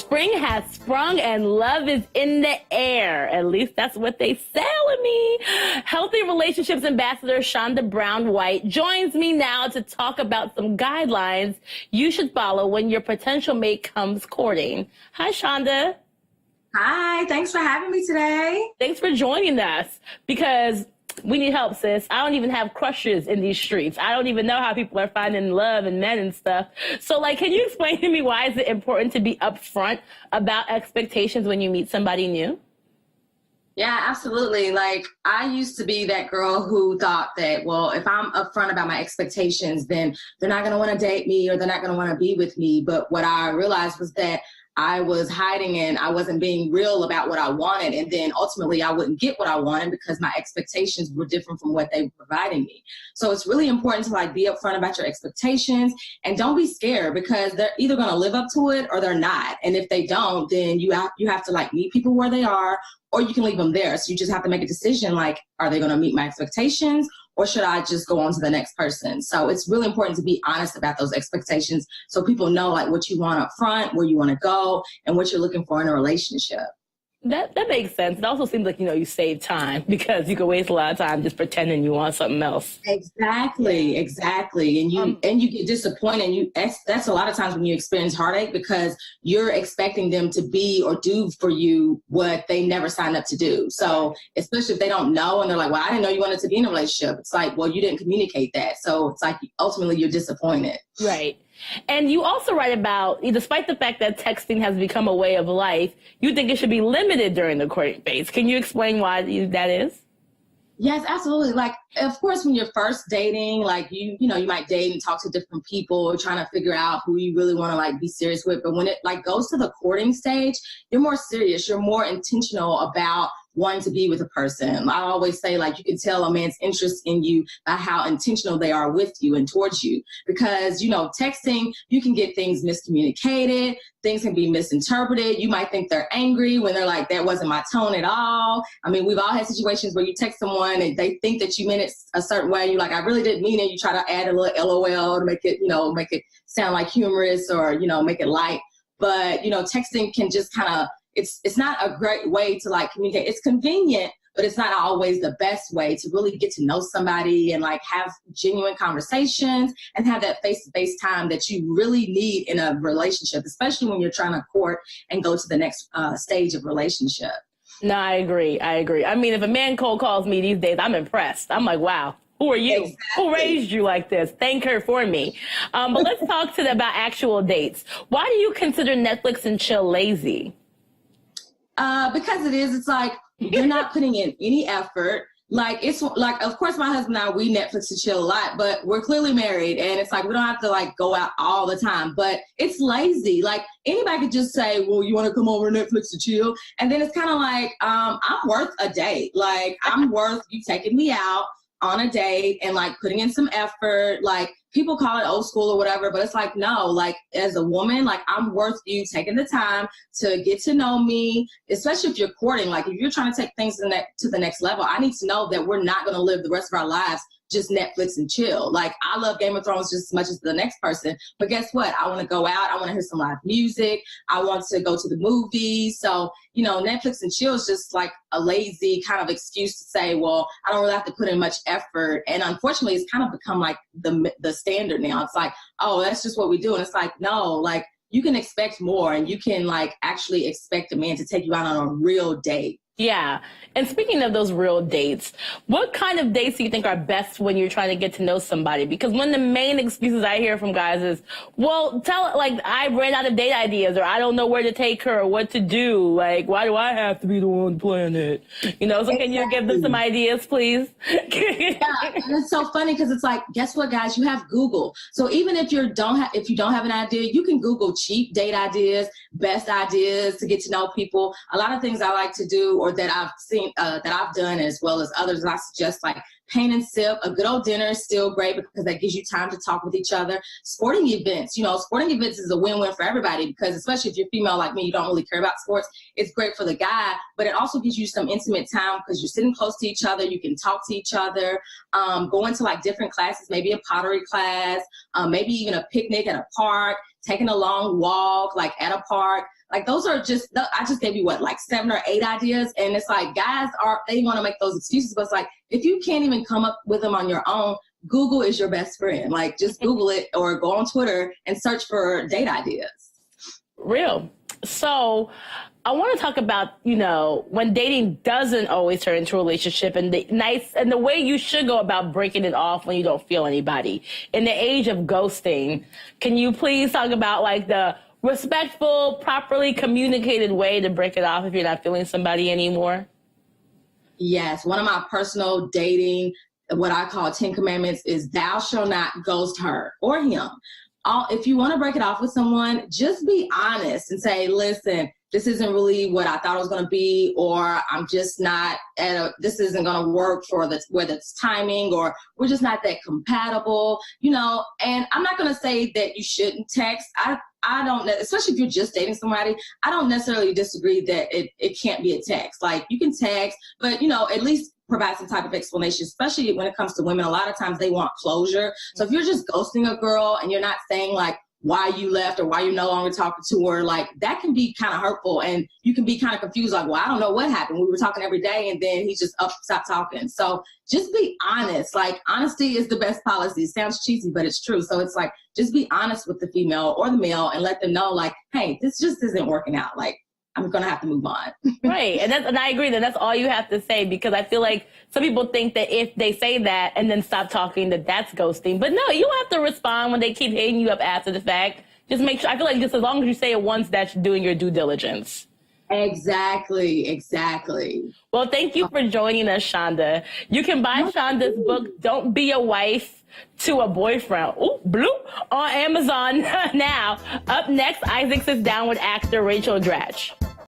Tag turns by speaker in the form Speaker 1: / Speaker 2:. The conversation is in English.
Speaker 1: Spring has sprung and love is in the air. At least that's what they tell me. Healthy Relationships Ambassador Shonda Brown White joins me now to talk about some guidelines you should follow when your potential mate comes courting. Hi, Shonda.
Speaker 2: Hi, thanks for having me today.
Speaker 1: Thanks for joining us, because we need help, sis. I don't even have crushes in these streets. I don't even know how people are finding love and men and stuff. So, can you explain to me why is it important to be upfront about expectations when you meet somebody new?
Speaker 2: Yeah, absolutely. I used to be that girl who thought that, well, if I'm upfront about my expectations, then they're not going to want to date me or they're not going to want to be with me. But what I realized was that I was hiding and I wasn't being real about what I wanted. And then ultimately I wouldn't get what I wanted because my expectations were different from what they were providing me. So it's really important to be upfront about your expectations, and don't be scared, because they're either going to live up to it or they're not. And if they don't, then you have to meet people where they are, or you can leave them there. So you just have to make a decision, are they going to meet my expectations, or should I just go on to the next person? So it's really important to be honest about those expectations so people know what you want up front, where you want to go, and what you're looking for in a relationship.
Speaker 1: That makes sense. It also seems like, you save time, because you can waste a lot of time just pretending you want something else.
Speaker 2: Exactly. And you get disappointed. That's a lot of times when you experience heartache, because you're expecting them to be or do for you what they never signed up to do. So especially if they don't know and they're like, well, I didn't know you wanted to be in a relationship. It's well, you didn't communicate that. So it's ultimately you're disappointed.
Speaker 1: Right. And you also write about, despite the fact that texting has become a way of life, you think it should be limited during the courting phase. Can you explain why that is?
Speaker 2: Yes, absolutely. Of course, when you're first dating, you might date and talk to different people, trying to figure out who you really want to be serious with. But when it goes to the courting stage, you're more serious. You're more intentional about wanting to be with a person. I always say, you can tell a man's interest in you by how intentional they are with you and towards you. Because, texting, you can get things miscommunicated. Things can be misinterpreted. You might think they're angry when they're that wasn't my tone at all. I mean, we've all had situations where you text someone and they think that you meant it a certain way. You're I really didn't mean it. You try to add a little LOL to make it sound humorous, or, make it light. But, texting can just it's not a great way to communicate. It's convenient, but it's not always the best way to really get to know somebody and have genuine conversations and have that face-to-face time that you really need in a relationship, especially when you're trying to court and go to the next stage of relationship.
Speaker 1: No, I agree. I mean, if a man cold calls me these days, I'm impressed. I'm wow. Who are you? Exactly. Who raised you like this? Thank her for me. But let's talk about actual dates. Why do you consider Netflix and chill lazy?
Speaker 2: Because it is. It's you're not putting in any effort. Of course, my husband and I, we Netflix and chill a lot, but we're clearly married, and it's we don't have to go out all the time. But it's lazy. Anybody could just say, well, you want to come over to Netflix and chill, and then it's kind of I'm worth a date. I'm worth you taking me out on a date and putting in some effort. People call it old school or whatever, but it's no, as a woman, I'm worth you taking the time to get to know me, especially if you're courting. If you're trying to take things to the next level, I need to know that we're not going to live the rest of our lives just Netflix and chill. I love Game of Thrones just as much as the next person, but guess what? I want to go out. I want to hear some live music. I want to go to the movies. So, Netflix and chill is just a lazy kind of excuse to say, well, I don't really have to put in much effort. And unfortunately, it's kind of become the standard now. It's oh, that's just what we do. And it's no, you can expect more, and you can actually expect a man to take you out on a real date.
Speaker 1: Yeah. And speaking of those real dates, what kind of dates do you think are best when you're trying to get to know somebody? Because one of the main excuses I hear from guys is, well, I ran out of date ideas, or I don't know where to take her or what to do. Why do I have to be the one planning it? So exactly. Can you give them some ideas, please?
Speaker 2: Yeah, and it's so funny because it's guess what, guys? You have Google. So even if you don't have an idea, you can Google cheap date ideas, best ideas to get to know people. A lot of things I like to do, or that I've seen, that I've done, as well as others, I suggest paint and sip. A good old dinner is still great because that gives you time to talk with each other. Sporting events, sporting events is a win-win for everybody, because especially if you're female like me, you don't really care about sports. It's great for the guy, but it also gives you some intimate time because you're sitting close to each other. You can talk to each other, go into different classes, maybe a pottery class, maybe even a picnic at a park. taking a long walk, like at a park. Like those are just, I just gave you what, like 7 or 8 ideas. And it's like, guys they want to make those excuses, but it's like, if you can't even come up with them on your own, Google is your best friend. Like just Google it or go on Twitter and search for date ideas.
Speaker 1: Real. So I want to talk about, you know, when dating doesn't always turn into a relationship and the way you should go about breaking it off when you don't feel anybody. In the age of ghosting, can you please talk about like the respectful, properly communicated way to break it off if you're not feeling somebody anymore?
Speaker 2: Yes. One of my personal dating, what I call 10 commandments is thou shalt not ghost her or him. If you want to break it off with someone, just be honest and say, listen, this isn't really what I thought it was going to be, or I'm just not this isn't going to work for whether it's timing or we're just not that compatible, you know. And I'm not going to say that you shouldn't text. I don't, especially if you're just dating somebody, I don't necessarily disagree that it can't be a text. Like you can text, but you know, at least provide some type of explanation, especially when it comes to women. A lot of times they want closure. So if you're just ghosting a girl and you're not saying like why you left or why you're no longer talking to her, like that can be kind of hurtful and you can be kind of confused, like, well, I don't know what happened. We were talking every day and then he just stopped talking. So just be honest. Like honesty is the best policy. It sounds cheesy, but it's true. So it's like, just be honest with the female or the male and let them know like, hey, this just isn't working out. Like, I'm going to have to move on.
Speaker 1: Right. And I agree that that's all you have to say, because I feel like some people think that if they say that and then stop talking, that's ghosting. But no, you don't have to respond when they keep hitting you up after the fact. Just make sure, I feel like just as long as you say it once, that's doing your due diligence.
Speaker 2: Exactly.
Speaker 1: Well, thank you for joining us, Shonda. You can buy Shonda's book, Don't Be a Wife to a Boyfriend, on Amazon now. Up next, Isaac sits down with actor Rachel Dratch.